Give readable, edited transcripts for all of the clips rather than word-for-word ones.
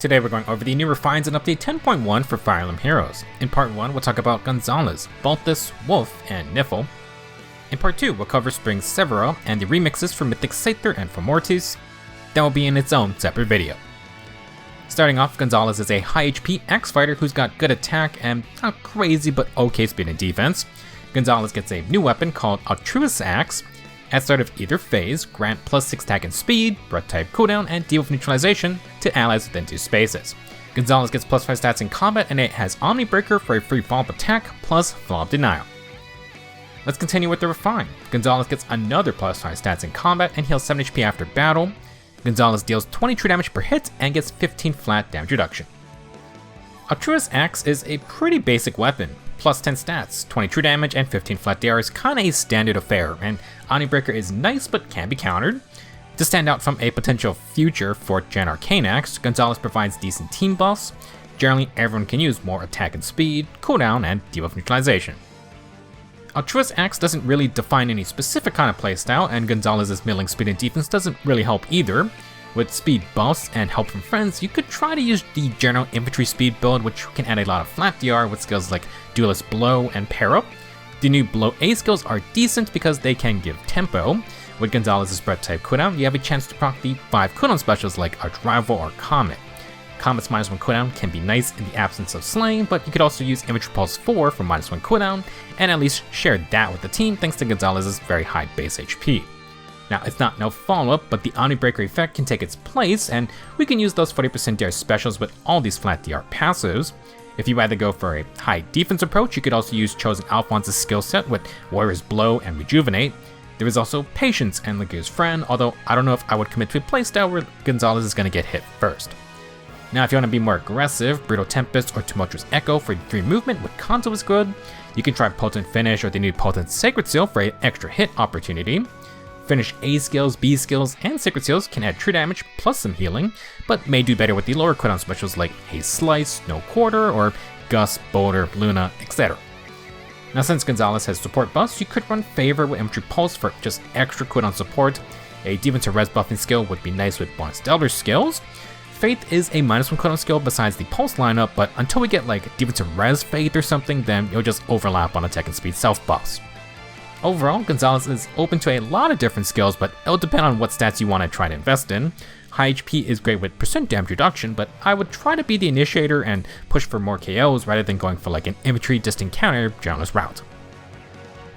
Today we're going over the new refines in update 10.1 for Fire Emblem Heroes. In part 1 we'll talk about Gonzalez, Balthus, Wolf, and Nifl. In part 2 we'll cover Spring Severa and the remixes for Mythic Satyr and for Mortis. That will be in its own separate video. Starting off, Gonzalez is a high HP axe fighter who's got good attack and not crazy but okay speed and defense. Gonzalez gets a new weapon called Altruit's Axe. At start of either phase, grant plus 6 attack and speed, breath type cooldown, and deal with neutralization to allies within 2 spaces. Gonzalez gets plus 5 stats in combat and it has Omni Breaker for a free follow-up attack plus follow-up denial. Let's continue with the refine. Gonzalez gets another plus 5 stats in combat and heals 7 HP after battle. Gonzalez deals 20 true damage per hit and gets 15 flat damage reduction. Altruit's Axe is a pretty basic weapon. Plus 10 stats, 20 true damage, and 15 flat DR is kinda a standard affair, and Omni Breaker is nice but can be countered. To stand out from a potential future 4th Gen Arcane Axe, Gonzalez provides decent team buffs. Generally, everyone can use more attack and speed, cooldown, and deal with neutralization. Altruit's Axe doesn't really define any specific kind of playstyle, and Gonzalez's milling speed and defense doesn't really help either. With speed buffs and help from friends, you could try to use the general infantry speed build, which can add a lot of flat DR with skills like Duelist Blow and Pair Up. The new Blow A skills are decent because they can give tempo. With Gonzalez's breath type cooldown, you have a chance to proc the 5 cooldown specials like Arch Rival or Comet. Comet's -1 cooldown can be nice in the absence of Slaying, but you could also use Infantry Pulse 4 for -1 cooldown, and at least share that with the team thanks to Gonzalez's very high base HP. Now, it's not no follow-up, but the Omni Breaker effect can take its place, and we can use those 40% DR specials with all these flat DR passives. If you either go for a high defense approach, you could also use Chosen Alphonse's skill set with Warrior's Blow and Rejuvenate. There is also Patience and Lague's Friend, although I don't know if I would commit to a playstyle where Gonzalez is going to get hit first. Now, if you want to be more aggressive, Brutal Tempest or Tumultuous Echo for 3 movement with Kanto is good. You can try Potent Finish or the new Potent Sacred Seal for an extra hit opportunity. Finish A skills, B skills, and Sacred Seals can add true damage plus some healing, but may do better with the lower cooldown specials like Haste Slice, No Quarter, or Gust, Boulder, Luna, etc. Now, since Gonzalez has support buffs, you could run Favor with Infantry Pulse for just extra cooldown support. A Defense or Res buffing skill would be nice with Bonus Elder skills. Faith is a -1 cooldown skill besides the Pulse lineup, but until we get like Defense or Res Faith or something, then you'll just overlap on attack and speed self buffs. Overall, Gonzalez is open to a lot of different skills, but it'll depend on what stats you want to try to invest in. High HP is great with percent damage reduction, but I would try to be the initiator and push for more KOs rather than going for like an infantry distant counter generalist route.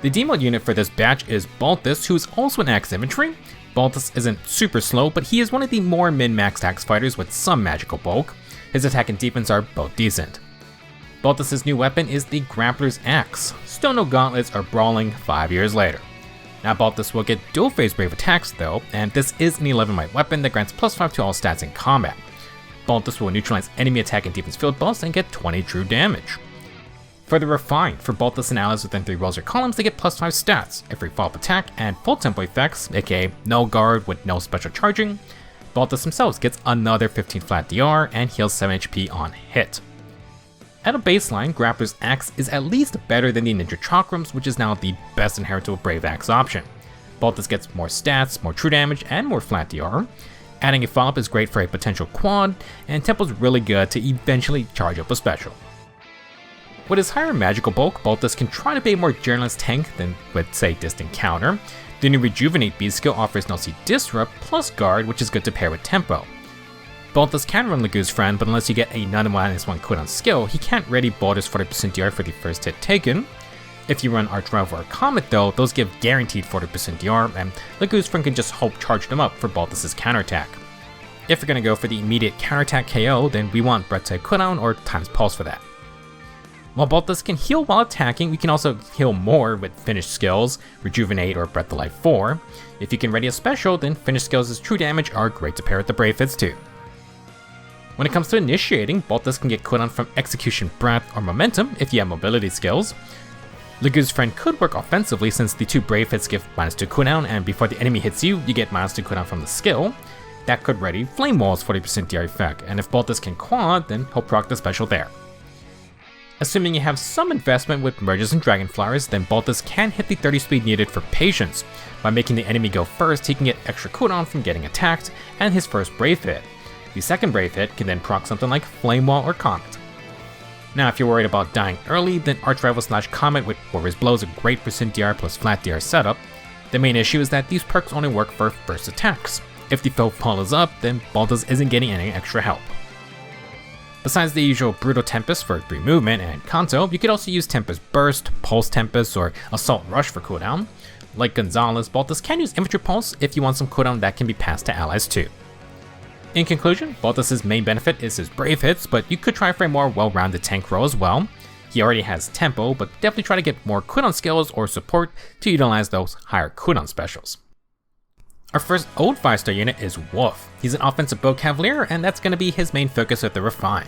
The demoed unit for this batch is Balthus, who's also an axe infantry. Balthus isn't super slow, but he is one of the more min-maxed axe fighters with some magical bulk. His attack and defense are both decent. Balthus' new weapon is the Grappler's Axe. Still no gauntlets or brawling 5 years later. Now, Balthus will get dual phase brave attacks though, and this is an 11 might weapon that grants +5 to all stats in combat. Balthus will neutralize enemy attack and defense field buffs and get 20 true damage. Further refined, for Balthus and allies within 3 rows or columns, they get +5 stats, a free follow-up attack, and full tempo effects, aka no guard with no special charging. Balthus himself gets another 15 flat DR and heals 7 HP on hit. At a baseline, Grappler's Axe is at least better than the Ninja Chakrams, which is now the best inheritable Brave Axe option. Balthus gets more stats, more true damage, and more flat DR. Adding a follow-up is great for a potential quad, and Tempo's really good to eventually charge up a special. With his higher magical bulk, Balthus can try to be a more generalist tank than with, say, Distant Counter. The new Rejuvenate B skill offers No C Disrupt plus Guard, which is good to pair with Tempo. Balthus can run Lague's Friend, but unless you get a -1 cooldown skill, he can't ready Balthus 40% DR for the first hit taken. If you run Arch Rival or Comet though, those give guaranteed 40% DR, and Lague's Friend can just hope charge them up for Balthus' counterattack. If you're going to go for the immediate counterattack KO, then we want Breath type cooldown or Times Pulse for that. While Balthus can heal while attacking, we can also heal more with finished skills, Rejuvenate or Breath of Life 4. If you can ready a special, then finished skills' true damage are great to pair with the Brave Hits too. When it comes to initiating, Balthus can get cooldown from Execution Breath or Momentum if you have mobility skills. Lague's Friend could work offensively since the 2 Brave Hits give -2 cooldown, and before the enemy hits you, you get -2 cooldown from the skill. That could ready Flame Wall's 40% DR effect, and if Balthus can quad, then he'll proc the special there. Assuming you have some investment with Merges and Dragonflowers, then Balthus can hit the 30 speed needed for Patience. By making the enemy go first, he can get extra cooldown from getting attacked, and his first Brave Hit. The second Brave hit can then proc something like Flame Wall or Comet. Now if you're worried about dying early, then Archrival / Comet with Warrior's Blow is a great % DR plus flat DR setup. The main issue is that these perks only work for first attacks. If the foe follows up, then Balthus isn't getting any extra help. Besides the usual Brutal Tempest for 3 movement and Kanto, you could also use Tempest Burst, Pulse Tempest, or Assault Rush for cooldown. Like Gonzalez, Balthus can use Infantry Pulse if you want some cooldown that can be passed to allies too. In conclusion, Balthus' main benefit is his Brave hits, but you could try for a more well-rounded tank role as well. He already has Tempo, but definitely try to get more cooldown skills or support to utilize those higher cooldown specials. Our first old 5-star unit is Wolf. He's an offensive bow cavalier, and that's going to be his main focus with the Refine.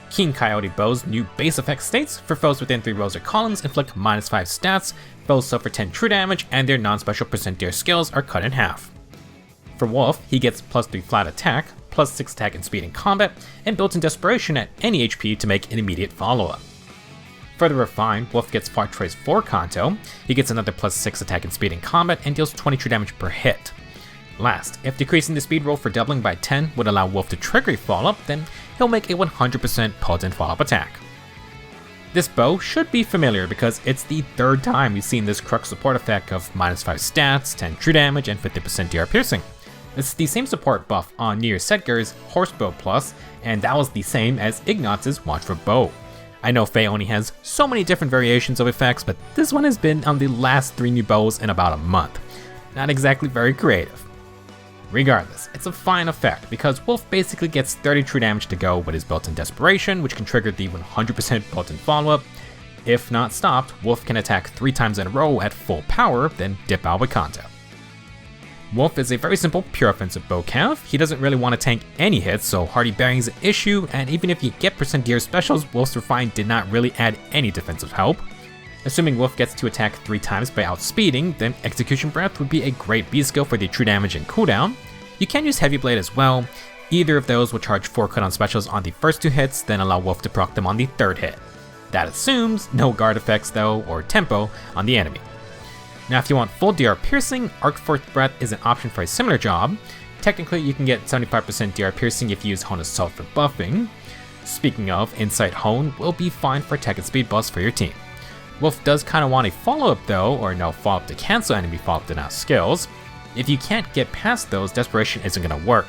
Keen Coyote Bow's new base effect states, for foes within 3 rows or columns inflict -5 stats, foes suffer 10 true damage, and their non-special % skills are cut in half. For Wolf, he gets +3 flat attack, +6 attack and speed in combat, and built-in desperation at any HP to make an immediate follow-up. For the Refine, Wolf gets Far Choice 4 Kanto, he gets another +6 attack and speed in combat, and deals 20 true damage per hit. Last, if decreasing the speed roll for doubling by 10 would allow Wolf to trigger a follow-up, then he'll make a 100% potent follow-up attack. This bow should be familiar because it's the 3rd time we've seen this Crux support effect of -5 stats, 10 true damage, and 50% DR piercing. It's the same support buff on Nier Sedgear's Horsebow Plus, and that was the same as Ignat's Watchful Bow. I know FEH only has so many different variations of effects, but this one has been on the last 3 new bows in about a month. Not exactly very creative. Regardless, it's a fine effect because Wolf basically gets 30 true damage to go with his built-in Desperation, which can trigger the 100% potent follow-up. If not stopped, Wolf can attack 3 times in a row at full power, then dip out with Kanto. Wolf is a very simple, pure offensive bow cav. He doesn't really want to tank any hits, so Hardy Bearing is an issue, and even if you get % DR specials, Wolf's Refine did not really add any defensive help. Assuming Wolf gets to attack 3 times by outspeeding, then Execution Breath would be a great B skill for the true damage and cooldown. You can use Heavy Blade as well. Either of those will charge 4 cooldown specials on the first 2 hits, then allow Wolf to proc them on the 3rd hit. That assumes no guard effects though, or tempo, on the enemy. Now if you want full DR piercing, Arc Force Breath is an option for a similar job. Technically you can get 75% DR piercing if you use Hone Assault for buffing. Speaking of, Insight Hone will be fine for attack and speed buffs for your team. Wolf does kinda want a follow-up though, or no follow-up to cancel enemy follow-up denial skills. If you can't get past those, Desperation isn't gonna work.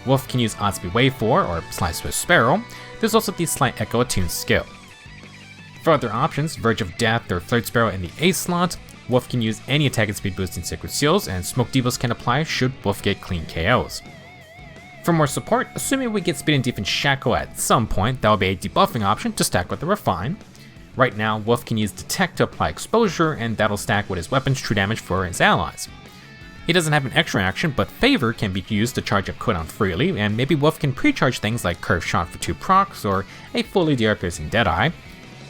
Wolf can use Oddspeed Wave 4 or Slice Swift Sparrow. There's also the Slight Echo Attune skill. For other options, Verge of Death or Flirt Sparrow in the A slot, Wolf can use any attack and speed boosting Sacred Seals, and Smoke Devils can apply should Wolf get clean KOs. For more support, assuming we get Speed and Defense Shackle at some point, that will be a debuffing option to stack with the Refine. Right now, Wolf can use Detect to apply exposure, and that'll stack with his weapon's true damage for his allies. He doesn't have an extra action, but Favor can be used to charge up cooldown freely, and maybe Wolf can pre-charge things like Curve Shot for 2 procs, or a fully DR piercing Deadeye.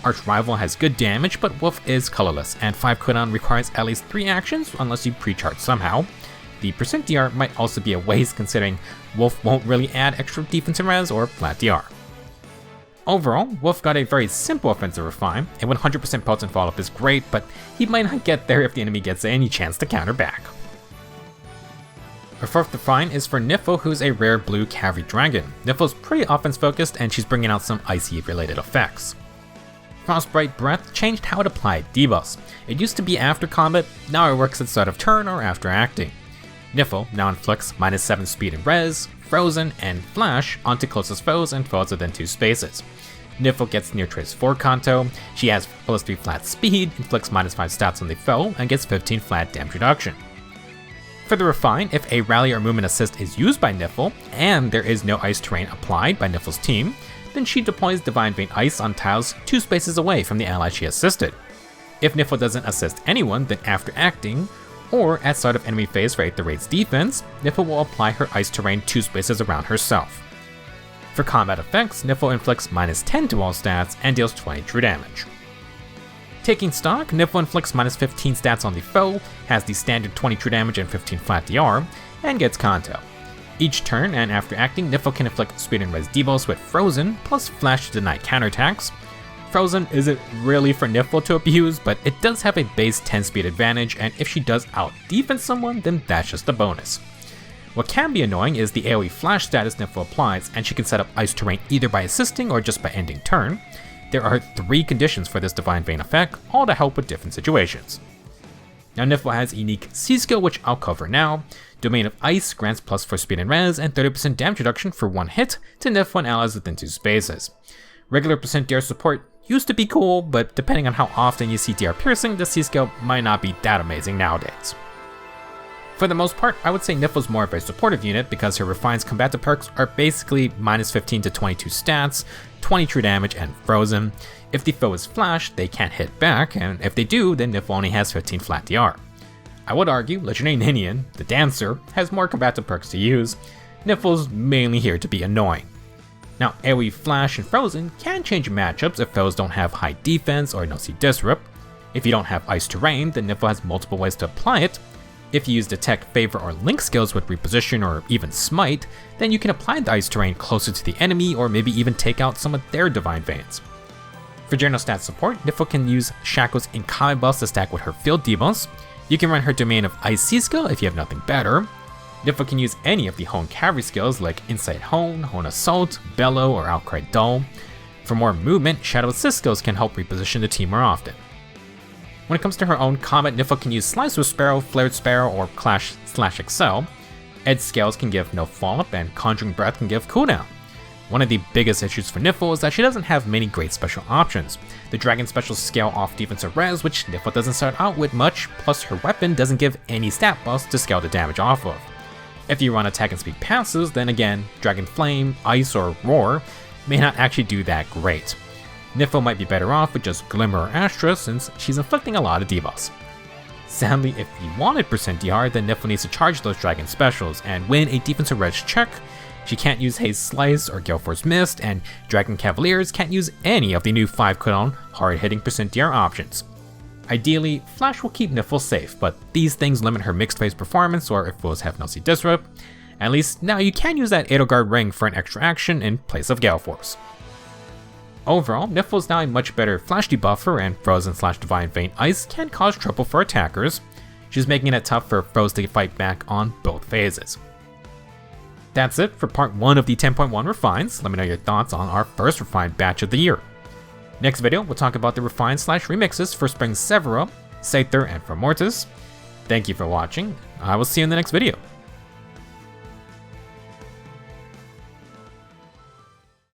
Archrival has good damage, but Wolf is colorless, and 5 cooldown requires at least 3 actions unless you pre-charge somehow. The % DR might also be a waste considering Wolf won't really add extra defensive res or flat DR. Overall, Wolf got a very simple offensive Refine, and 100% potent follow-up is great, but he might not get there if the enemy gets any chance to counter back. Our 4th Refine is for Nifl, who's a rare blue cavalry dragon. Nifl's pretty offense focused, and she's bringing out some icy related effects. Frostbite Breath changed how it applied debuffs. It used to be after combat, now it works at start of turn or after acting. Nifl now inflicts -7 speed and res, frozen, and flash onto closest foes and foes within 2 spaces. Nifl gets Near Trace 4 Kanto, she has +3 flat speed, inflicts -5 stats on the foe, and gets 15 flat damage reduction. For the Refine, if a rally or movement assist is used by Nifl, and there is no ice terrain applied by Nifl's team, then she deploys Divine Vein Ice on tiles 2 spaces away from the ally she assisted. If Nifl doesn't assist anyone, then after acting, or at start of enemy phase for 8th the raid's defense, Nifl will apply her ice terrain 2 spaces around herself. For combat effects, Nifl inflicts -10 to all stats and deals 20 true damage. Taking stock, Nifl inflicts -15 stats on the foe, has the standard 20 true damage and 15 flat DR, and gets Kanto. Each turn and after acting, Nifl can inflict speed and res debuffs with Frozen, plus Flash to deny counterattacks. Frozen isn't really for Nifl to abuse, but it does have a base 10 speed advantage, and if she does out-defense someone, then that's just a bonus. What can be annoying is the AoE flash status Nifl applies, and she can set up Ice Terrain either by assisting or just by ending turn. There are 3 conditions for this Divine Vein effect, all to help with different situations. Now Nifl has a unique C skill which I'll cover now. Domain of Ice grants plus 4 speed and res and 30% damage reduction for 1 hit to Nifl and allies within 2 spaces. Regular % DR support used to be cool, but depending on how often you see DR piercing, the C skill might not be that amazing nowadays. For the most part, I would say Nifl's more of a supportive unit because her Refine's combative perks are basically minus 15 to 22 stats, 20 true damage, and frozen. If the foe is flashed, they can't hit back, and if they do, then Nifl only has 15 flat DR. I would argue Legendary Ninian, the Dancer, has more combative perks to use. Nifl's mainly here to be annoying. Now, AoE Flash and Frozen can change matchups if foes don't have high defense or no C Disrupt. If you don't have Ice Terrain, then Nifl has multiple ways to apply it. If you use Detect, Favor, or Link skills with Reposition or even Smite, then you can apply the Ice Terrain closer to the enemy or maybe even take out some of their Divine Veins. For general stat support, Nifl can use Shackle's incoming buffs to stack with her field debuffs. You can run her Domain of Ice C skill if you have nothing better. Nifl can use any of the Hone Cavalry skills like Insight Hone, Hone Assault, Bellow, or Outcry Dull. For more movement, Shadow Assist skills can help reposition the team more often. When it comes to her own combat, Nifl can use Slice with Sparrow, Flared Sparrow, or Clash/Excel. Edge Scales can give no follow-up, and Conjuring Breath can give cooldown. One of the biggest issues for Nifl is that she doesn't have many great special options. The Dragon specials scale off defensive res, which Nifl doesn't start out with much, plus her weapon doesn't give any stat buffs to scale the damage off of. If you run attack and speed passes, then again, Dragon Flame, Ice, or Roar may not actually do that great. Nifl might be better off with just Glimmer or Astra since she's inflicting a lot of debuffs. Sadly, if you wanted % DR, then Nifl needs to charge those Dragon specials and win a defensive res check. She can't use Haze Slice or Gale Force Mist, and Dragon Cavaliers can't use any of the new 5 cooldown hard-hitting % DR options. Ideally, Flash will keep Nifl safe, but these things limit her mixed phase performance or if foes have no C Disrupt. At least now you can use that Edelgard ring for an extra action in place of Gale Force. Overall, Nifl is now a much better Flash debuffer, and Frozen/Divine Vein Ice can cause trouble for attackers. She's making it tough for foes to fight back on both phases. That's it for part 1 of the 10.1 refines. Let me know your thoughts on our first refined batch of the year. Next video, we'll talk about the refine/remixes for Spring Severa, Scyther, and for Mortis. Thank you for watching. I will see you in the next video.